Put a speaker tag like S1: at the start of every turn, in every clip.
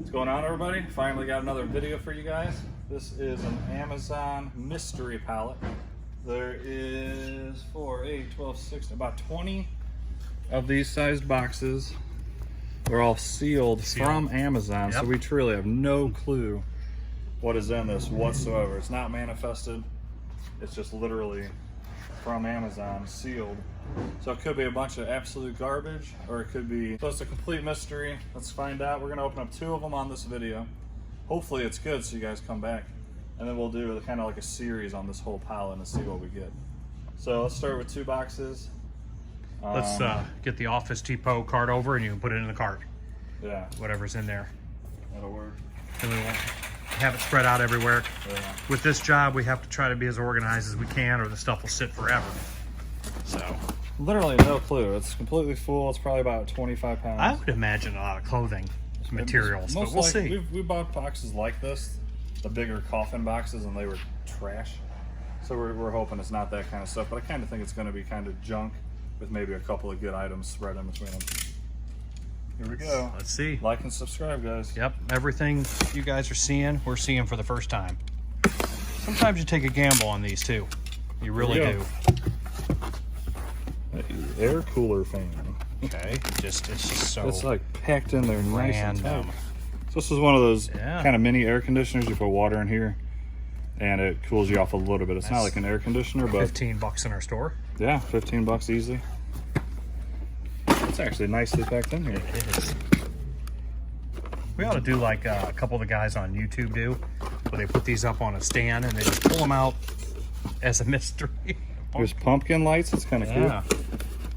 S1: What's going on, everybody? Finally got another video for you guys. This is an Amazon mystery pallet. There is 4, 8, 12, 16, about 20 of these sized boxes. They're all sealed from Amazon, so we truly have no clue what is in this whatsoever. It's not manifested. It's just literally from Amazon, sealed. So it could be a bunch of absolute garbage, or it could be, so it's a complete mystery. Let's find out. We're gonna open up 2 of them on this video. Hopefully it's good so you guys come back. And then we'll do kind of like a series on this whole pallet and see what we get. So let's start with 2 boxes.
S2: Let's get the Office Depot cart over and you can put it in the cart.
S1: Yeah.
S2: Whatever's in there.
S1: That'll work.
S2: And we won't have it spread out everywhere.
S1: Yeah.
S2: With this job, we have to try to be as organized as we can or the stuff will sit forever. So.
S1: Literally no clue. It's completely full. It's probably about 25 pounds.
S2: I would imagine a lot of clothing materials, but we'll see.
S1: We bought boxes like this, the bigger coffin boxes, and they were trash. So we're hoping it's not that kind of stuff, but I kind of think it's going to be kind of junk with maybe a couple of good items spread in between them. Here we go.
S2: Let's see.
S1: Like and subscribe, guys.
S2: Yep, everything you guys are seeing, we're seeing for the first time. Sometimes you take a gamble on these too. You really do.
S1: Air cooler fan.
S2: Okay, it's just so.
S1: It's like packed in there nice and tight.
S2: random.
S1: So this is one of those kind of mini air conditioners. You put water in here, and it cools you off a little bit. It's not like an air conditioner, but
S2: $15 in our store.
S1: Yeah, $15 easily. It's actually nicely packed in here.
S2: It is. We ought to do like a couple of the guys on YouTube do, where they put these up on a stand and they just pull them out as a mystery.
S1: There's pumpkin lights. It's kind of cool.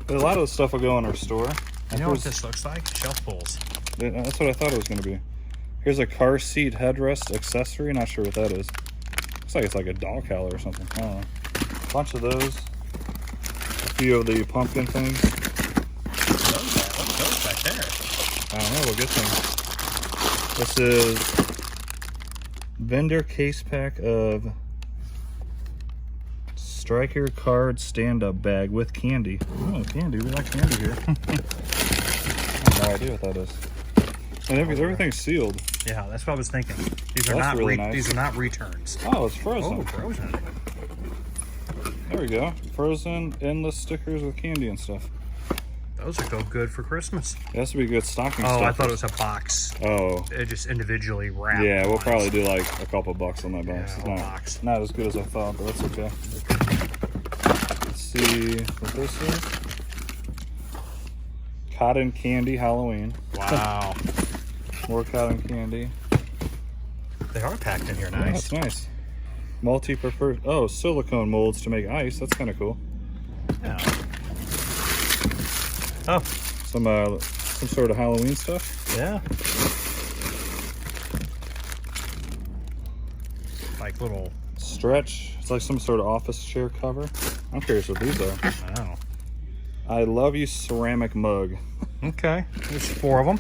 S1: But a lot of the stuff will go in our store.
S2: You know what this looks like? Shelf pulls.
S1: That's what I thought it was going to be. Here's a car seat headrest accessory. Not sure what that is. Looks like it's like a dog collar or something. I don't know. A bunch of those. A few of the pumpkin things.
S2: What's those back there?
S1: I don't know. We'll get them. This is vendor case pack of Striker card stand-up bag with candy. Oh, candy. We like candy here. I have no idea what that is. And everything's sealed.
S2: Yeah, that's what I was thinking. These are not
S1: really nice.
S2: These are not returns.
S1: Oh, it's frozen.
S2: Oh, frozen.
S1: There we go. Frozen, endless stickers with candy and stuff.
S2: Those would go good for Christmas.
S1: It has to be good stocking stuff.
S2: Oh, I thought it was a box.
S1: Oh.
S2: It just individually wrapped.
S1: Yeah, we'll probably do like a couple bucks on that box.
S2: Yeah,
S1: It's not as good as I thought, but that's okay. Let's see what this is. Cotton candy Halloween.
S2: Wow.
S1: More cotton candy.
S2: They are packed in here nice.
S1: Yeah, that's nice. Multi-purpose. Oh, silicone molds to make ice. That's kind of cool.
S2: Yeah. Oh.
S1: Some sort of Halloween stuff.
S2: Yeah. Like little
S1: stretch. It's like some sort of office chair cover. I'm curious what these are.
S2: Wow.
S1: I love you ceramic mug.
S2: Okay. There's 4 of them.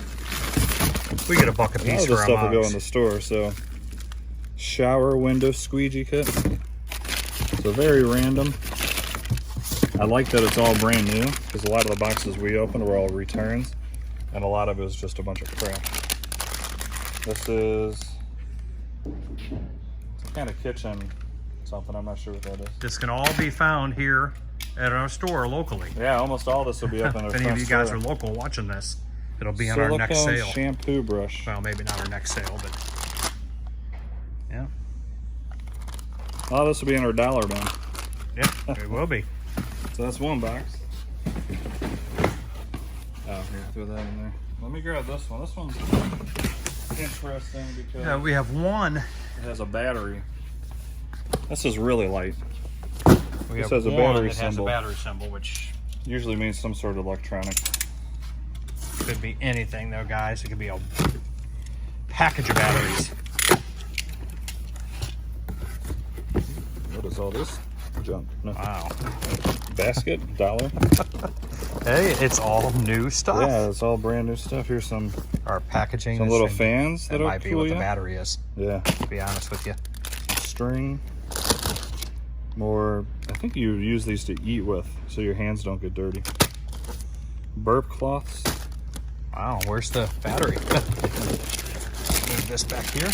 S2: We get a buck a piece for our
S1: stuff will
S2: mugs.
S1: go in the store. So shower window squeegee kit. So very random. I like that it's all brand new, because a lot of the boxes we opened were all returns, and a lot of it was just a bunch of crap. This is some kind of kitchen something. I'm not sure what that is.
S2: This can all be found here at our store locally.
S1: Yeah, almost all this will be up in our
S2: If any of you guys are local watching this, it'll be on our next sale.
S1: Shampoo brush.
S2: Well, maybe not our next sale, but yeah.
S1: A lot of this will be in our dollar bin.
S2: Yeah, it will be.
S1: So that's one box. Oh, here, throw that in there. Let me grab this one. This one's interesting because
S2: we have one.
S1: It has a battery. This is really light.
S2: This
S1: has a battery
S2: that
S1: symbol.
S2: has a battery symbol, which
S1: usually means some sort of electronic.
S2: Could be anything, though, guys. It could be a package of batteries.
S1: What is all this junk? No.
S2: Wow.
S1: Basket, $1.
S2: Hey, it's all new stuff.
S1: Yeah, it's all brand new stuff. Here's some
S2: our packaging.
S1: Some little fans
S2: that might be what the battery is.
S1: Yeah.
S2: To be honest with you.
S1: String. More. I think you use these to eat with, so your hands don't get dirty. Burp cloths.
S2: Wow, where's the battery? this back here.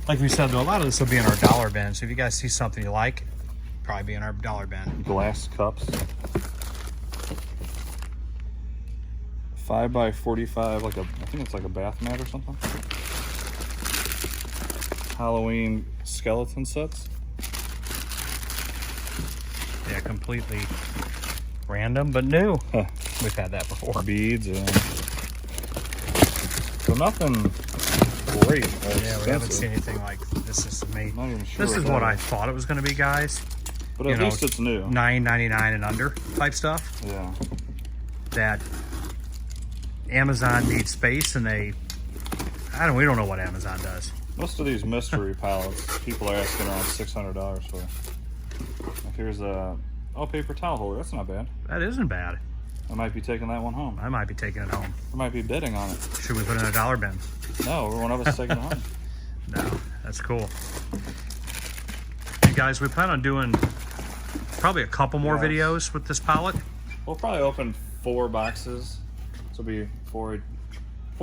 S2: Like we said, though, a lot of this will be in our dollar bin. So if you guys see something you like, probably be in our dollar bin.
S1: Glass cups. 5 by 45, like I think it's like a bath mat or something. Halloween skeleton sets.
S2: Yeah, completely random, but new.
S1: Huh.
S2: We've had that before.
S1: Beads, and so nothing great.
S2: Yeah, we haven't seen anything like this. Is me.
S1: Not even sure
S2: This is what I thought it was going to be, guys.
S1: But at least it's new.
S2: $9.99 and under type stuff.
S1: Yeah.
S2: That Amazon needs space, and we don't know what Amazon does.
S1: Most of these mystery pallets, people are asking around $600 for. Like here's a paper towel holder. That's not bad.
S2: That isn't bad.
S1: I might be taking that one home.
S2: I might be taking it home.
S1: I might be bidding on it.
S2: Should we put it in a dollar bin?
S1: No, one of us taking it home.
S2: No, that's cool. Hey guys, we plan on doing probably a couple more videos with this pallet.
S1: We'll probably open 4 boxes. So it'll be 4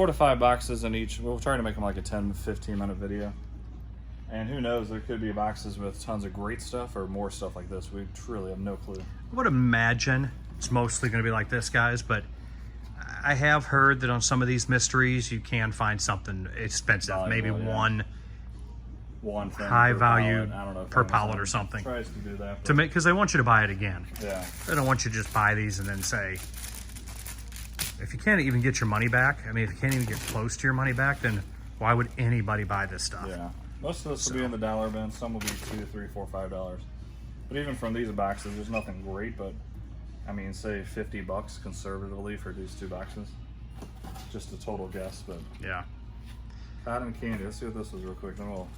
S1: to 5 boxes in each. We'll try to make them like a 10-15 minute video. And who knows, there could be boxes with tons of great stuff or more stuff like this. We truly have no clue.
S2: I would imagine it's mostly going to be like this, guys, but I have heard that on some of these mysteries you can find something expensive.
S1: Valuable,
S2: maybe
S1: yeah.
S2: one
S1: thing
S2: high
S1: per
S2: value
S1: pallet. I don't know if
S2: per
S1: Amazon
S2: pallet or something.
S1: Tries to do that.
S2: To make, because they want you to buy it again.
S1: Yeah.
S2: They don't want you to just buy these and then say, if you can't even get your money back, I mean, if you can't even get close to your money back, then why would anybody buy this stuff?
S1: Yeah. Most of this will be in the dollar bin. Some will be $2, $3, $4, $5. But even from these boxes, there's nothing great. But I mean, say $50 conservatively for these 2 boxes. Just a total guess, but
S2: Yeah.
S1: cotton candy. Let's see what this is real quick. Then we'll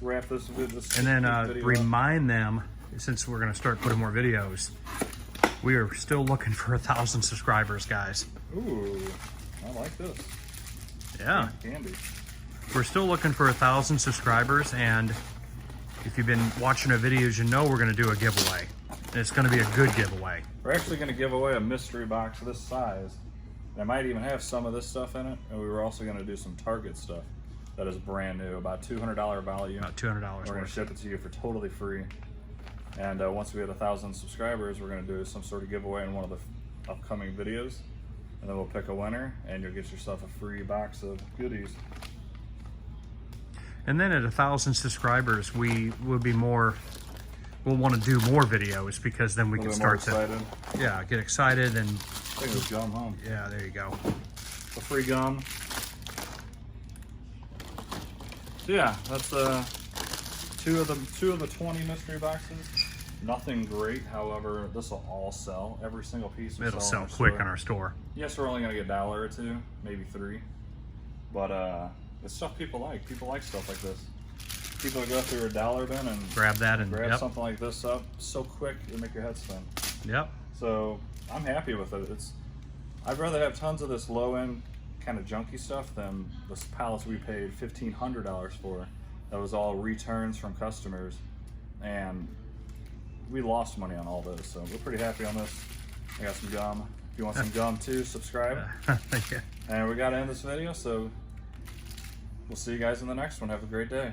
S1: wrap this video.
S2: And then remind them, since we're going to start putting more videos, we are still looking for 1,000 subscribers, guys.
S1: Ooh, I like this.
S2: Yeah.
S1: Candy.
S2: We're still looking for 1,000 subscribers, and if you've been watching our videos, you know we're going to do a giveaway. And it's going to be a good giveaway.
S1: We're actually going to give away a mystery box this size. That might even have some of this stuff in it. And we were also going to do some Target stuff that is brand new, about $200 value.
S2: About $200
S1: We're going to ship it to you for totally free. And once we hit 1,000 subscribers, we're going to do some sort of giveaway in one of the upcoming videos. And then we'll pick a winner, and you'll get yourself a free box of goodies.
S2: And then at 1,000 subscribers, we would be more. We'll want to do more videos because then we can start to get excited and
S1: Take this gum home.
S2: Yeah, there you go.
S1: The free gum. So yeah, that's two of the 20 mystery boxes. Nothing great, however, this will all sell. Every single piece will
S2: It'll sell
S1: in
S2: quick
S1: store.
S2: on our store.
S1: Yes, we're only gonna get $1 or $2, maybe 3. But it's stuff people like. People like stuff like this. People go through a dollar bin and
S2: grab that and
S1: grab something like this up so quick it'll make your head spin.
S2: Yep.
S1: So I'm happy with it. I'd rather have tons of this low end kind of junky stuff than the pallets we paid $1,500 for. That was all returns from customers, and we lost money on all this. So we're pretty happy on this. I got some gum. If you want some gum too, subscribe.
S2: Thank you.
S1: And we got to end this video, so we'll see you guys in the next one. Have a great day.